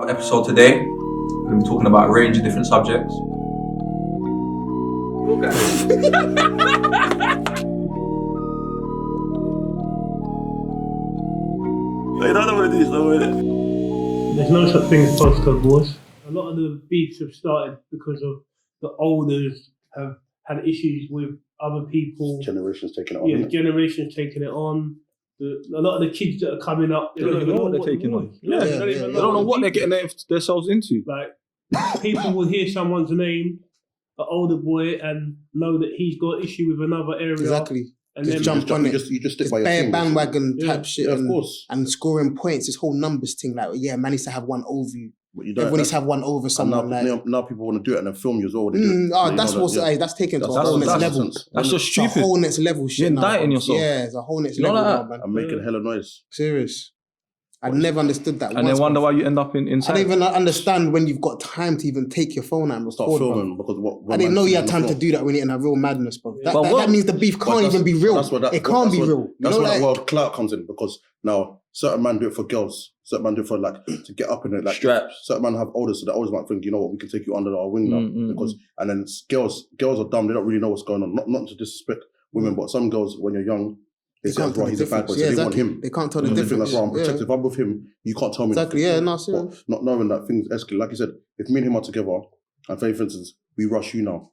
Episode today, we're going to be talking about a range of different subjects. I don't know what it is, though, innit? There's no such thing as postcode wars. A lot of the beefs have started because of the elders have had issues with other people. Generations taking it on. Yeah, generations taking it on. A lot of the kids that are coming up, They don't even know what they're taking on. They don't They don't know what they're getting themselves into. Like, people will hear someone's name, an older boy, and know that he's got issue with another area. Exactly. And Just then jump on it. You just stick It's by your bare team. bandwagon Yeah. type shit, Yeah, of and, course. and scoring points. This whole numbers thing, like man needs to have one over you. But you don't. Everyone needs to have one over And someone. now people want to do it and then film you as well. When they do it. That's what's that's taken to a whole next level. That's just It's a stupid. whole next level shit. You're now, indicting man. yourself. Yeah, it's a whole next You know level, like now, man. I'm making hella noise. Serious. I never understood that. And then once, wonder bruv. why you end up I inside. don't even understand when you've got time to even take your phone out and Start record. bruv. filming because what? I didn't know you had time to do that when you're in a real madness, bro. Yeah. That means the beef can't even be real. It can't be real. You That's know, where like, that world clout comes in, because now certain men do it for girls, certain men do it for like to get up in it, like Straps. Certain men have elders, so the elders might think, you know what, we can take you under our wing now, because and then girls are dumb. They don't really know what's going on. Not to disrespect women, but some girls when you're young, they say, can't "Well, tell he's the a bad boy," so difference. they Yeah, want exactly. him. They can't tell the They think difference. that's why I'm Yeah. protective. I'm with him. You can't tell me. Exactly. Yeah, no, serious. But not knowing that things escalate. Like you said, if me and him are together, and for instance, we rush you now,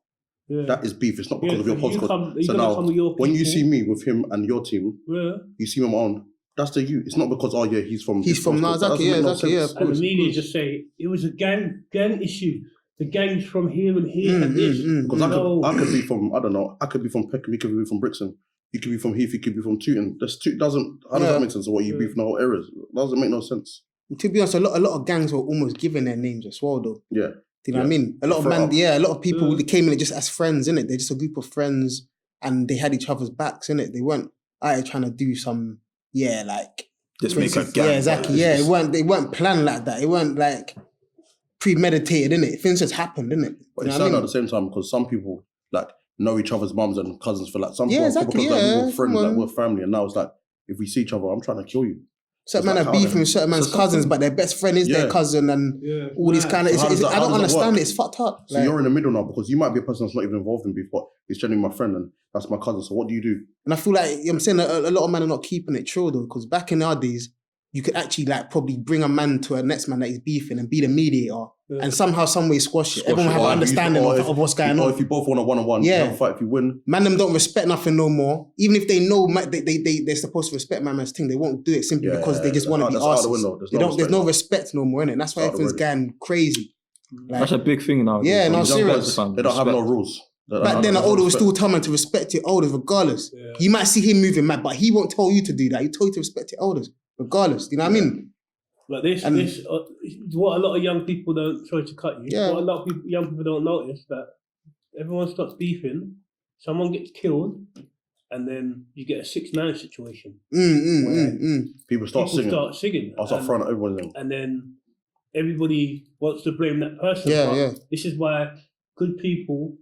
Yeah. that is beef. It's not because of your so you postcode. come- you're So gonna now, come with your when you people. see me with him and your team, Yeah. you see me on my own. That's the you. It's not because he's from. He's this from postcode. That exactly, doesn't make no exactly, sense. yeah. And the media just say it was a gang issue. The gangs from here and here and this. Because No. I could be from, I don't know, I could be from Peckham, you could be from Brixton, you could be from Heath, you could be from Tooting. How does that make sense? Or what you beef in the whole areas? Doesn't make no sense. To be honest, a lot of gangs were almost given their names as well, though. Yeah. Do you know what I mean? A lot of a lot of people they came in just as friends, innit? They're just a group of friends, and they had each other's backs, innit? They weren't out trying to do some, like Just make a gang. Yeah, exactly. Yeah, they weren't planned like that. It weren't like premeditated, innit? Things just happened, innit? But You it's know what I sad mean? at the same time, because some people like know each other's mums and cousins for like some Yeah, people exactly, because like, we yeah, were friends, come like on. we're family, and now it's like if we see each other, I'm trying to kill you. Certain men like, are how beefing then? with certain man's So cousins, but their best friend is their cousin, and all these kind of. So how does that- I how don't does that understand work? it. It's fucked up. So you're in the middle now, because you might be a person that's not even involved in beef, but he's genuinely my friend and that's my cousin. So what do you do? And I feel like, I'm saying a lot of men are not keeping it true though, because back in our days, you could actually like probably bring a man to a next man that is beefing and be the mediator and somehow, some way squash it. Everyone will have an understanding of what's going Or on. if you both want a one-on-one, you have a fight. If you win, Man, them don't respect nothing no more. Even if they know they're supposed to respect my man's thing, they won't do it simply because they just want to be that's out the arseholes. window. There's no respect no more, innit? That's why Out the everything's window. going crazy. Like, That's a big thing now. Yeah, no, Young serious. guys, they don't have no rules. back then, the older was still telling man to respect your elders regardless. Yeah. You might see him moving mad, but he won't tell you to do that. He told you to respect your elders regardless. Do you know what I mean? Like this, what a lot of young people don't try to cut you. Yeah. What a lot of young people don't notice that everyone starts beefing, someone gets killed, and then you get a 6-9 situation. People start singing. I'll start throwing at everyone. And then everybody wants to blame that person. Yeah, But yeah. This is why good people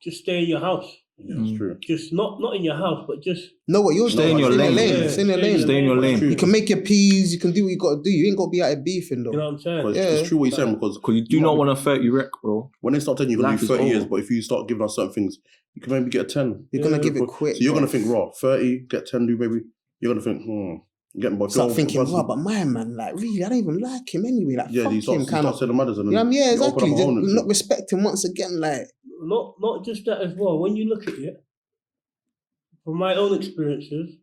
just stay in your house. Yeah, it's true. Just not in your house, but just Know what you're Stay in your lane. Yeah, Stay in your lane. Stay in your lane. You can make your peas. You can do what you got to do. You ain't got to be out there beefing though. you know what I'm saying. It's true what you're saying, because Because you do not want a 30 wreck, bro. when they start telling you you're going to Life do is 30 years, over. but if you start giving us certain things, you can maybe get a 10. You're gonna give it quick. So you're bro. going to think, raw, 30, get 10, do maybe. You're going to think, get me. Start thinking, wow, but my man, like really, I don't even like him anyway. Like, yeah, fuck you start, him, kind of. saying the matters. And You know what I mean? Yeah, you open exactly. up a hole Just into not it. respect him once again. Like, Not just that as well. When you look at it, from my own experiences,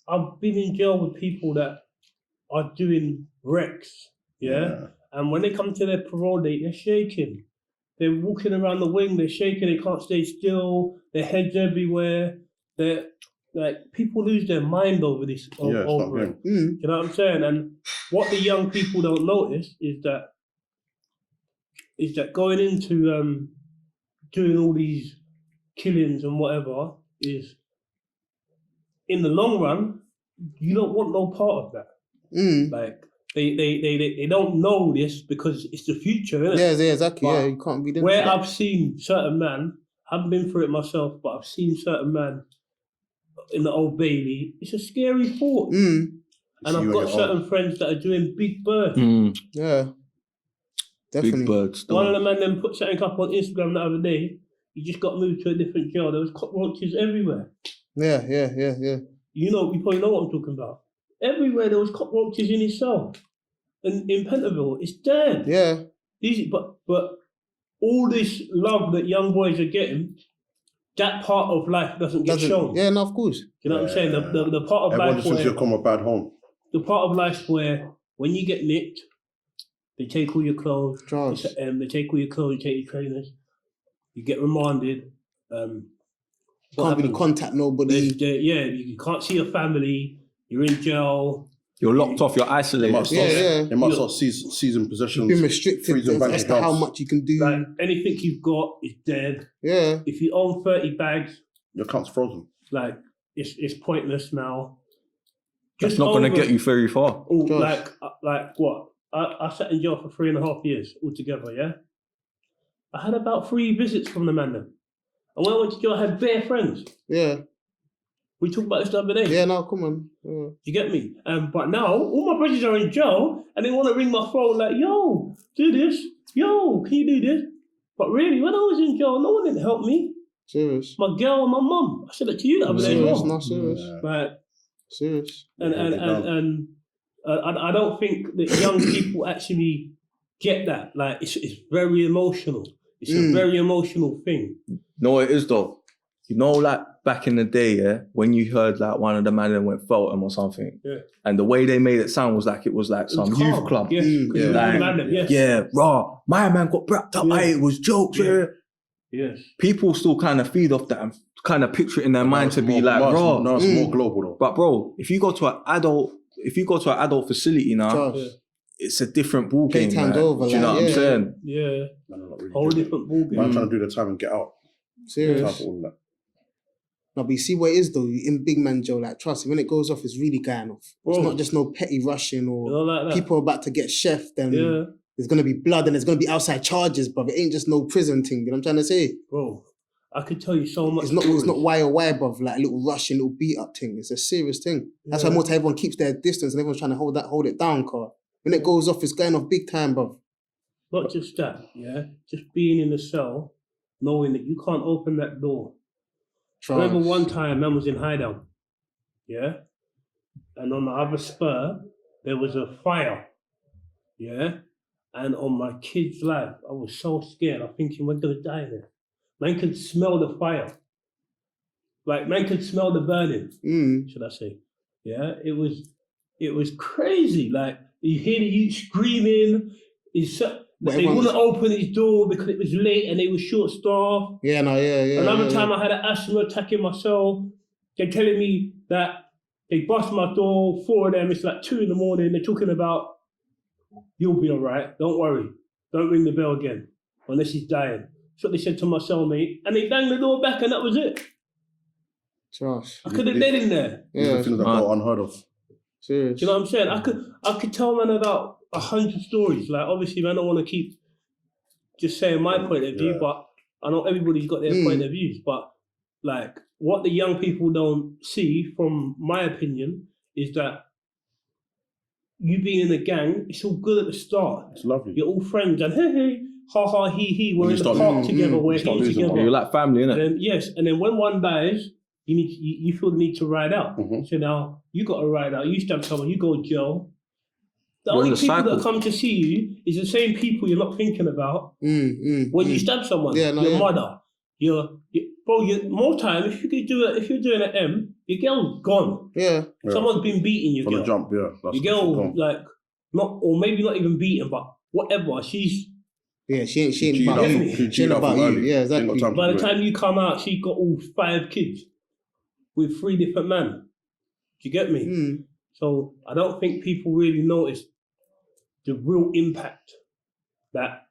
I've been in jail with people that are doing wrecks, yeah? And when they come to their parole date, they're shaking. They're walking around the wing, they're shaking, they can't stay still, their heads everywhere. They're like, people lose their mind over this, over it. You know what I'm saying? And what the young people don't notice is that going into doing all these killings and whatever is, in the long run, you don't want no part of that. Like they don't know this because it's the future, innit? yeah, exactly. But Yeah, you can't read into where that. I've seen certain man, haven't been through it myself, but I've seen certain man in the Old Bailey. It's a scary thought. And I've got certain friends that are doing big bird. Yeah. Definitely. Big birds. One of the men then put something up on Instagram the other day. He just got moved to a different jail. There was cockroaches everywhere. Yeah. You probably know what I'm talking about. Everywhere there was cockroaches in his cell. And in Pentonville, it's dead. Yeah. Easy, but all this love that young boys are getting, that part of life doesn't get shown. Yeah, no, of course. You know what I'm saying? The part of Everyone life just thinks where you come a bad home. the part of life where when you get nicked, they take all your clothes. Charge. They take all your clothes. They take your trainers. You get remanded. Can't really contact nobody. You can't see your family. You're in jail. You're locked off. You're isolated. They might start seizing possessions. You've been restricted freezing bank as to how accounts. much you can do. Like anything you've got is dead. Yeah. If you own 30 bags, Your account's frozen. like it's pointless now. It's not going to get you very far. Like what? I sat in jail for 3.5 years altogether. Yeah, I had about 3 visits from the man. Then, and when I went to jail, I had bare friends. Yeah. We talked about this the other day. Yeah, no, come on. Yeah. You get me? But now all my brothers are in jail and they want to ring my phone like, yo, do this. Yo, can you do this? But really, when I was in jail, no one didn't help me. Serious. My girl and my mum. I said it to you the other day as Serious, well. not serious. Like, Serious. and I don't think that young people actually get that. Like, it's very emotional. It's a very emotional thing. No, it is though. You know, like back in the day, yeah, when you heard like one of the man went Feltham or something, and the way they made it sound was like it was like some youth club. Yes. Like, yeah, raw. My man got wrapped up. It was jokes. Yeah. Yes. People still kind of feed off that and kind of picture it in their mind to be like, raw. No, it's more global though. But bro, if you go to an adult facility now, it's a different ball game. Playtime's over. Do you know what I'm saying? Yeah. Really Whole different ball game. Man trying to do the time and get out. Serious. No, but you see what it is though, in big man jail, like trust me, when it goes off, it's really going off. It's not just no petty rushing or like people about to get chefed and there's gonna be blood and there's gonna be outside charges, bruv. It ain't just no prison thing, you know what I'm trying to say? Bro, I could tell you so much. It's not wire, bruv, like a little rushing, little beat up thing. It's a serious thing. That's why more time everyone keeps their distance and everyone's trying to hold it down, car. When it goes off, it's going off big time, bruv. Not just that, just being in the cell, knowing that you can't open that door. I remember one time, man was in hideout, and on the other spur, there was a fire, and on my kid's life, I was so scared. I'm thinking, we're going to die there. Man could smell the fire. Like, man could smell the burning, should I say. Yeah, it was crazy. Like, you hear the youth screaming, they wouldn't open his door because it was late and they were short-staffed. Another time I had an asthma attack in my cell. They're telling me that they bust my door, 4 of them, it's like 2 a.m. They're talking about, you'll be all right, don't worry. Don't ring the bell again, unless he's dying. That's what they said to my cellmate. And they banged the door back and that was it. Josh. I could have dead in there. These are things that are unheard of. Serious. Do you know what I'm saying? I could tell man about 100 stories. Like, obviously, man, I don't want to keep just saying my point of view, but I know everybody's got their point of views. But like, what the young people don't see, from my opinion, is that you being in a gang, it's all good at the start. It's lovely. You're all friends and hey, ha ha, he. We're in the park together. We're here together. You're like family, innit? Then, yes, and then when one dies, you feel the need to ride out. So now you got to ride out. You stab someone, you go to jail. The only people that come to see you is the same people you're not thinking about when you stab someone. Your mother, more time. If you're doing an M, your girl's gone. Someone's been beating your girl. From the jump, your girl, like not, or maybe not even beaten, but whatever. She ain't about you. She ain't about you. Yeah, exactly. By the time you come out, she got all 5 kids with 3 different men. Do you get me? So I don't think people really notice the real impact that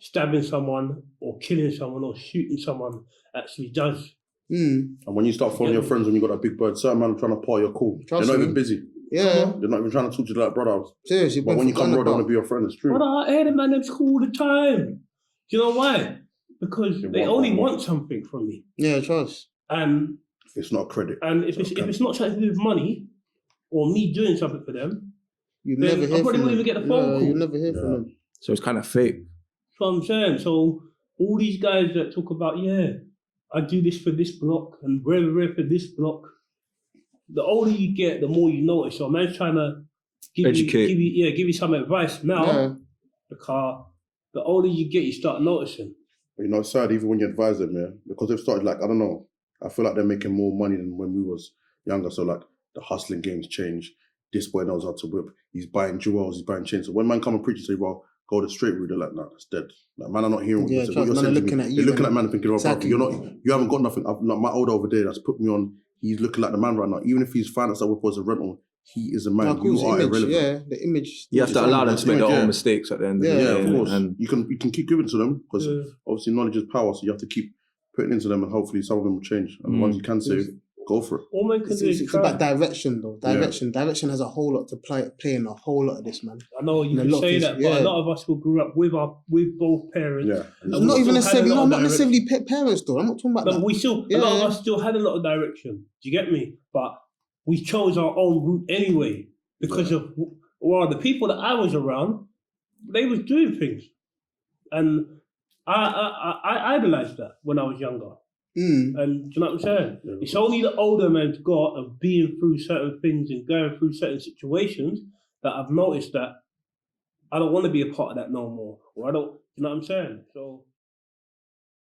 stabbing someone or killing someone or shooting someone actually does. And when you start following your friends when you got that big bird, certain man trying to pour your call. They're not even busy. Yeah. They're not even trying to talk to you like brother. Seriously, but when you come road, they want to be your friend. It's true. Brother, I hear the man them's call all the time. Do you know why? Because they only want something from me. Yeah, trust. And it's not credit. And if it's not something to do with money or me doing something for them, you never hear I probably wouldn't even get the phone call. You never hear from them. So it's kind of fake. That's what I'm saying. So all these guys that talk about, I do this for this block and rare for this block. The older you get, the more you notice. So man's trying to give you some advice now. Because the older you get, you start noticing. But you know, it's sad even when you advise them, because they've started like, I don't know, I feel like they're making more money than when we was younger. So like the hustling games change. This boy knows how to whip. He's buying jewels, he's buying chains. So when man come and preach and say, well, go the straight route, they're like, nah, that's dead. Like, man are not hearing what you're saying. What you're looking at you. They're looking at man thinking, exactly. You haven't got nothing. Like my older over there that's put me on, he's looking like the man right now. Even if he's financed that whip was a rental, he is a man. No, you are irrelevant. Yeah, the image. You have to allow them to make their own mistakes at the end of the day. Yeah, of course. And you can keep giving to them because obviously knowledge is power. So you have to keep putting into them, and hopefully some of them will change. And the ones you can save, go for it. All man can do is it's about direction, though. Direction has a whole lot to play in a whole lot of this, man. I know you can say that, but a lot of us will grew up with both parents. Yeah, not even necessarily. No, not necessarily parents, though. I'm not talking about that. But we still, a lot of us still had a lot of direction. Do you get me? But we chose our own route anyway because of the people that I was around. They was doing things, and I idolized that when I was younger. And do you know what I'm saying? Yeah. It's only the older man's got of being through certain things and going through certain situations that I've noticed that I don't want to be a part of that no more. Or I don't, you know what I'm saying? So